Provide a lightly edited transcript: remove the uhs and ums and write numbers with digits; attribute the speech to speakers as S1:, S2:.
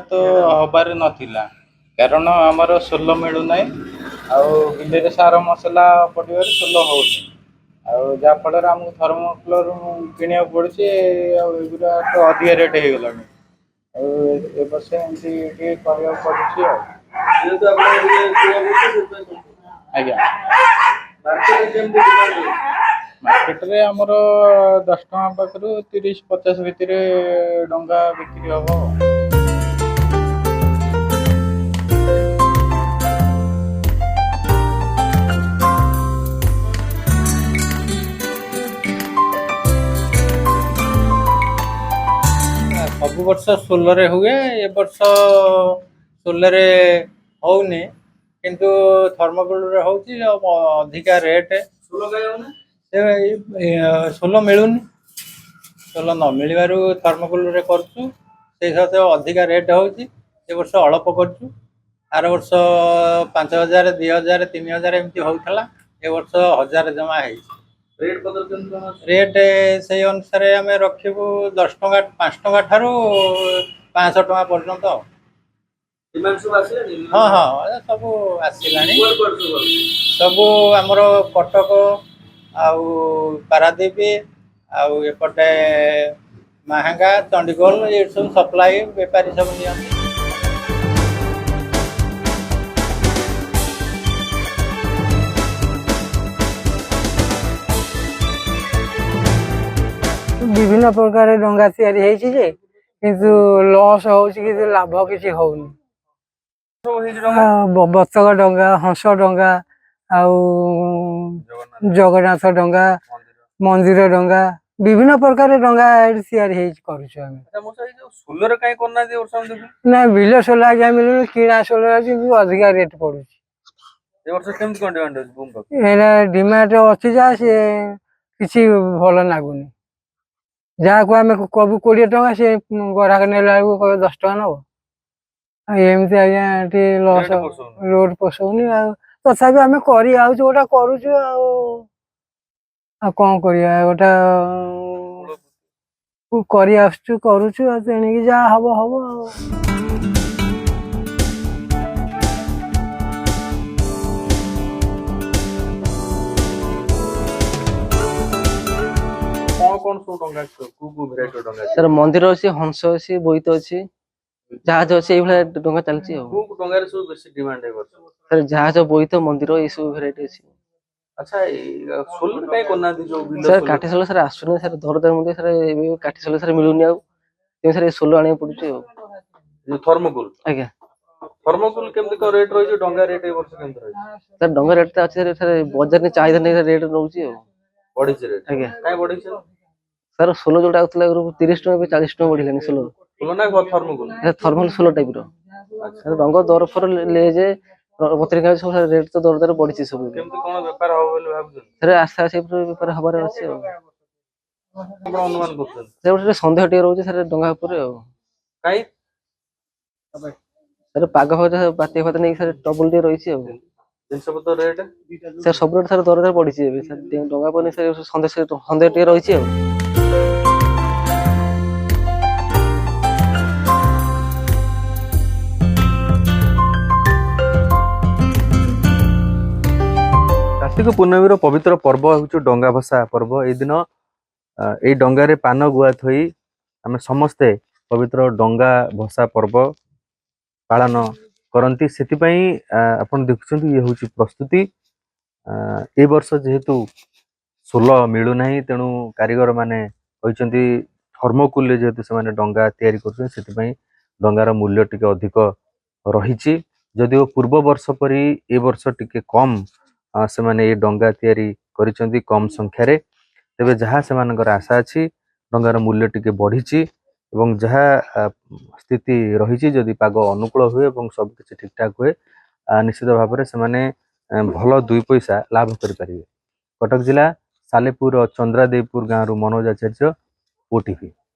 S1: ତ ହବାରେ ନଥିଲା, କାରଣ ଆମର ସୋଲ ମିଳୁନାହିଁ। ଆଉ ବିଲରେ ସାର ମସଲା ପଡ଼ିବାରୁ ସୋଲ ହଉନି। ଆଉ ଯାହାଫଳରେ ଆମକୁ ଥର୍ମୋକୁଲର କିଣିବାକୁ ପଡ଼ୁଛି। ଆଉ ଏଗୁଡ଼ା ତ ଅଧିକା ରେଟ୍ ହେଇଗଲାଣି। ଆଉ ଏ ବର୍ଷ ଏମିତି ଟିକେ କରିବାକୁ ପଡ଼ୁଛି ଆଉ। ଆଜ୍ଞା, ମାର୍କେଟରେ ଆମର 10 ଟଙ୍କା ପାଖରୁ 30-50 ଭିତରେ ଡଙ୍ଗା ବିକ୍ରି ହବ। ସବୁ ବର୍ଷ ସୋଲରେ ହୁଏ, ଏ ବର୍ଷ ସୋଲରେ ହଉନି, କିନ୍ତୁ ଥର୍ମୋକୁଲରେ ହଉଛି। ଅଧିକା ରେଟ୍, ସୋଲ ମିଳୁନି। ସୋଲ ନ ମିଳିବାରୁ ଥର୍ମୋକୁଲରେ କରୁଛୁ। ସେଇ ସହିତ ଅଧିକା ରେଟ୍ ହେଉଛି। ଏ ବର୍ଷ ଅଳ୍ପ କରୁଛୁ। ଆର ବର୍ଷ 5,000, 2,000, 3,000 ଏମିତି ହଉଥିଲା। ଏ ବର୍ଷ 1,000 ଜମା ହେଇଛି। ରେଟ୍ ସେଇ ଅନୁସାରେ ଆମେ ରଖିବୁ 10 ଟଙ୍କା, 5 ଟଙ୍କା ଠାରୁ 500 ଟଙ୍କା ପର୍ଯ୍ୟନ୍ତ। ହଁ ହଁ, ସବୁ ଆସିଲାଣି। ସବୁ ଆମର କଟକ ଆଉ ପାରାଦ୍ୱୀପ ଆଉ ଏପଟେ ମାହାଙ୍ଗା, ଚଣ୍ଡିଖୋଲ, ଏଇଠି ସବୁ ସପ୍ଲାଇ ବେପାରୀ ସବୁ ନିଅନ୍ତି।
S2: ବିଭିନ୍ନ ପ୍ରକାର ଡଙ୍ଗା ତିଆରି ହେଇଛି ଯେ, କିନ୍ତୁ ଲସ୍ ହଉଛି, କିନ୍ତୁ ଲାଭ କିଛି ହଉନି। ବତକ ଡଙ୍ଗା, ହଂସ ଡଙ୍ଗା, ଆଉ ଜଗନ୍ନାଥ ଡଙ୍ଗା, ମନ୍ଦିର ଡଙ୍ଗା, ବିଭିନ୍ନ ପ୍ରକାର ଡଙ୍ଗା ଏଠି ତିଆରି ହେଇଛି, କରୁଛୁ ଆମେ। ନା, ବିଲ ସୋଲ ଆଜ୍ଞା ମିଳୁନି, କିଣା ସୋଲ ଅଛି, ଅଧିକା ରେଟ୍ ପଡୁଛି। ଏଇଟା ଡିମାଣ୍ଡ ଅଛି, ଯାହା ସିଏ କିଛି ଭଲ ଲାଗୁନି। ଯାହାକୁ ଆମେ କବୁ 20 ଟଙ୍କା, ସେ ଗରାକ ନେଲା ବେଳକୁ କହିବ 10 ଟଙ୍କା ନବ। ଆଉ ଏମିତି ଆଜ୍ଞା ଏଠି ଲସ୍, ରୋଡ ପୋଷଉନି। ଆଉ ତଥାପି ଆମେ କରି ଆଉଛୁ, ଗୋଟା କରୁଛୁ। ଆଉ କଣ କରିବା, ଗୋଟା କରି ଆସୁଛୁ, କରୁଛୁ। ଆଉ ତେଣିକି ଯାହା ହବ ହବ। ଆଉ
S3: ସାର୍ ମନ୍ଦିର ଅଛି, ହଂସ ଅଛି, ବୋଇତ ଅଛି, ଜାହାଜ ଅଛି, ଏଇଭଳିଆ ଡଙ୍ଗା ଚାଲିଛି। ଆଉ ସାର୍ ଜାହାଜ, ବୋଇତ, ମନ୍ଦିର ଏଇ ସବୁ ଭେରାଇଟି ଅଛି। ସାର୍ କାଠି ସୋଲ ସାର୍ ଆସୁନି, ସାର୍ ଦରଦାମ ମଧ୍ୟ ସାର୍ ଏବେ କାଠି ସୋଲ ସାର୍ ମିଳୁନି। ଆଉ ସାର୍ ସୋଲ ଆଣିବାକୁ ପଡୁଛି। ଆଉ ଆଜ୍ଞା, ସାର୍ ଡଙ୍ଗା ରେଟ୍ ତ ଅଛି ସାର୍, ବଜାରରେ ଚାହିଦା ନେଇ ରେଟ୍ ରହୁଛି। ଆଉ ଆଜ୍ଞା, ସାର୍ ସୋଲ ଯୋଉଟା ଆଉଥିଲା 30 ଟଙ୍କା, ଏବେ 40 ଟଙ୍କା ବଢିଲାଣି। ସୋଲ ଥର୍ମାଲ ସୋଲ ଟାଇପ ର। ସାର୍ ରଙ୍ଗ ଦର ଫର ଲେଜେ ପତ୍ରିକା ସବୁ ରେଟ୍ ତ ଦରଦାର ବଢିଛି ସବୁ। ସାର୍ ଆସ୍ତେ ଆସ୍ତେ ବେପାର ହବାର ଅଛି। ଆଉ ସନ୍ଦେହ ଟିକେ ରହୁଛି ସାର୍ ଡଙ୍ଗା ଉପରେ। ଆଉ ସାର୍ ପାଗ ବାତ୍ୟା ଫାତ୍ୟା ନେଇକି ସାର୍ ଟ୍ରବୁଲ ଟିକେ ରହିଛି। ଆଉ ସାର୍ ସବୁ ରେଟ୍ ସାର୍ ଦରଦାର ବଢିଛି ଏବେ। ସାର୍ ଡଙ୍ଗା ଉପରେ ସାର୍ ସନ୍ଦେହ ଟିକେ ରହିଛି। ଆଉ
S4: କାର୍ତ୍ତିକ ପୂର୍ଣ୍ଣମୀର ପବିତ୍ର ପର୍ବ ହେଉଛି ଡଙ୍ଗା ଭସା ପର୍ବ। ଏଇ ଦିନ ଏଇ ଡଙ୍ଗାରେ ପାନ ଗୁଆ ଥୋଇ ଆମେ ସମସ୍ତେ ପବିତ୍ର ଡଙ୍ଗା ଭସା ପର୍ବ ପାଳନ କରନ୍ତି। ସେଥିପାଇଁ ଆପଣ ଦେଖୁଛନ୍ତି ଇଏ ହେଉଛି ପ୍ରସ୍ତୁତି। ଏ ବର୍ଷ ଯେହେତୁ ସୋଲ ମିଳୁନାହିଁ, ତେଣୁ କାରିଗର ମାନେ କହିଛନ୍ତି ଥର୍ମୋକୁଲରେ ଯେହେତୁ ସେମାନେ ଡଙ୍ଗା ତିଆରି କରୁଛନ୍ତି, ସେଥିପାଇଁ ଡଙ୍ଗାର ମୂଲ୍ୟ ଟିକେ ଅଧିକ ରହିଛି। ଯଦିଓ ପୂର୍ବ ବର୍ଷ ପରି ଏ ବର୍ଷ ଟିକେ କମ୍ ସେମାନେ ଏ ଡଙ୍ଗା ତିଆରି କରିଛନ୍ତି, କମ୍ ସଂଖ୍ୟାରେ। ତେବେ ଯାହା ସେମାନଙ୍କର ଆଶା ଅଛି, ଡଙ୍ଗାର ମୂଲ୍ୟ ଟିକେ ବଢିଛି। ଏବଂ ଯାହା ସ୍ଥିତି ରହିଛି, ଯଦି ପାଗ ଅନୁକୂଳ ହୁଏ ଏବଂ ସବୁ କିଛି ଠିକଠାକ ହୁଏ, ନିଶ୍ଚିତ ଭାବରେ ସେମାନେ ଭଲ 2 ପଇସା ଲାଭ କରିପାରିବେ। କଟକ ଜିଲ୍ଲା ସାଲେପୁର ଚନ୍ଦ୍ରାଦେବପୁର ଗାଁରୁ ମନୋଜ ଆଚାର୍ଯ୍ୟ, OTV।